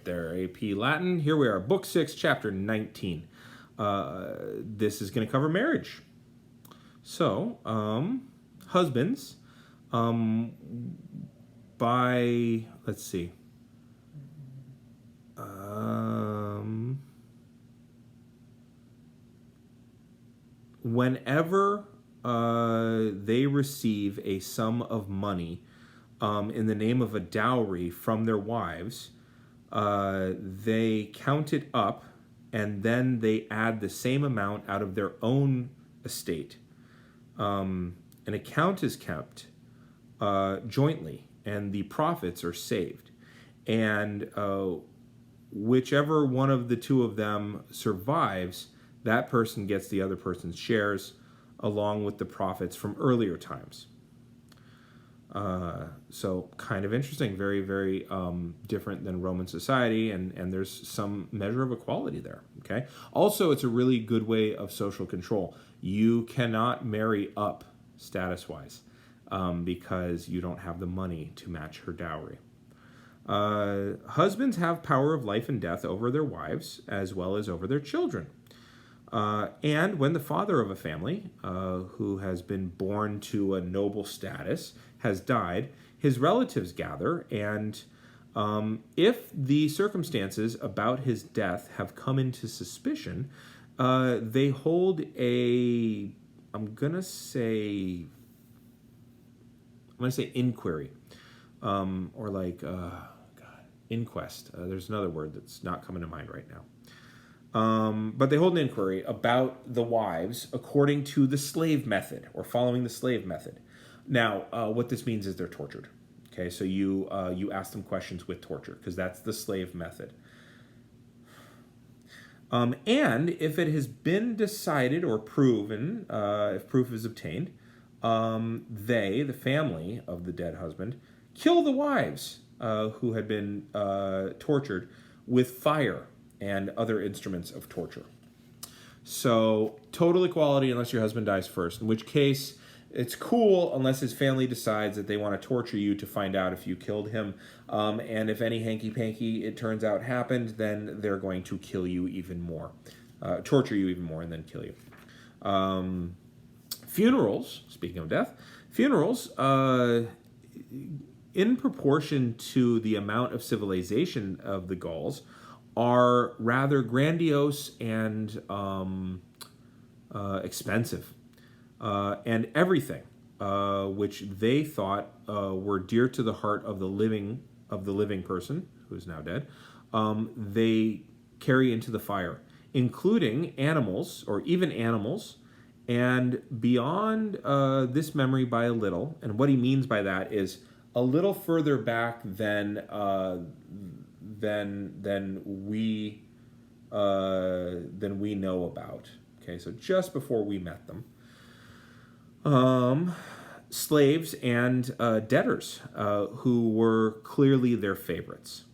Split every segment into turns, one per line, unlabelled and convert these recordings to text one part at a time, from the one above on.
right there, AP Latin. Here we are, Book 6, Chapter 19. This is going to cover marriage. So, husbands, let's see. Whenever they receive a sum of money in the name of a dowry from their wives, they count it up and then they add the same amount out of their own estate. An account is kept jointly and the profits are saved. And whichever one of the two of them survives, that person gets the other person's shares along with the profits from earlier times. So kind of interesting, very, very different than Roman society, and there's some measure of equality there, okay? Also, it's a really good way of social control. You cannot marry up status-wise because you don't have the money to match her dowry. Husbands have power of life and death over their wives as well as over their children. And when the father of a family, who has been born to a noble status, has died, his relatives gather, and if the circumstances about his death have come into suspicion, they hold I'm gonna say inquiry, or like inquest. There's another word that's not coming to mind right now. But they hold an inquiry about the wives according to the slave method, or following the slave method. Now, what this means is they're tortured. Okay, so you ask them questions with torture, because that's the slave method. And if it has been decided or proven, if proof is obtained, they, the family of the dead husband, kill the wives who had been tortured with fire and other instruments of torture. So, total equality unless your husband dies first, in which case it's cool unless his family decides that they want to torture you to find out if you killed him. And if any hanky-panky it turns out happened, then they're going to kill you even more. Torture you even more and then kill you. Funerals, speaking of death, funerals, in proportion to the amount of civilization of the Gauls, are rather grandiose and expensive. And everything which they thought were dear to the heart of the living person who is now dead, they carry into the fire, including animals, or even animals, and beyond this memory by a little. And what he means by that is a little further back than we know about. Okay, so just before we met them. Slaves and debtors who were clearly their favorites.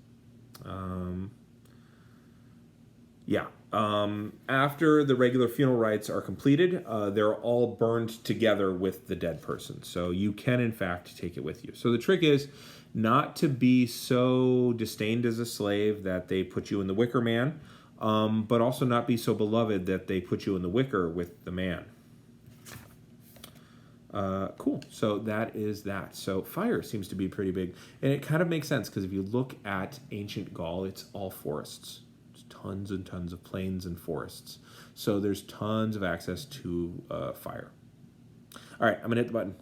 After the regular funeral rites are completed, they're all burned together with the dead person. So you can, in fact, take it with you. So the trick is not to be so disdained as a slave that they put you in the wicker man, but also not be so beloved that they put you in the wicker with the man. Cool. So that is that. So fire seems to be pretty big. And it kind of makes sense because if you look at ancient Gaul, it's all forests. It's tons and tons of plains and forests. So there's tons of access to fire. All right, I'm going to hit the button.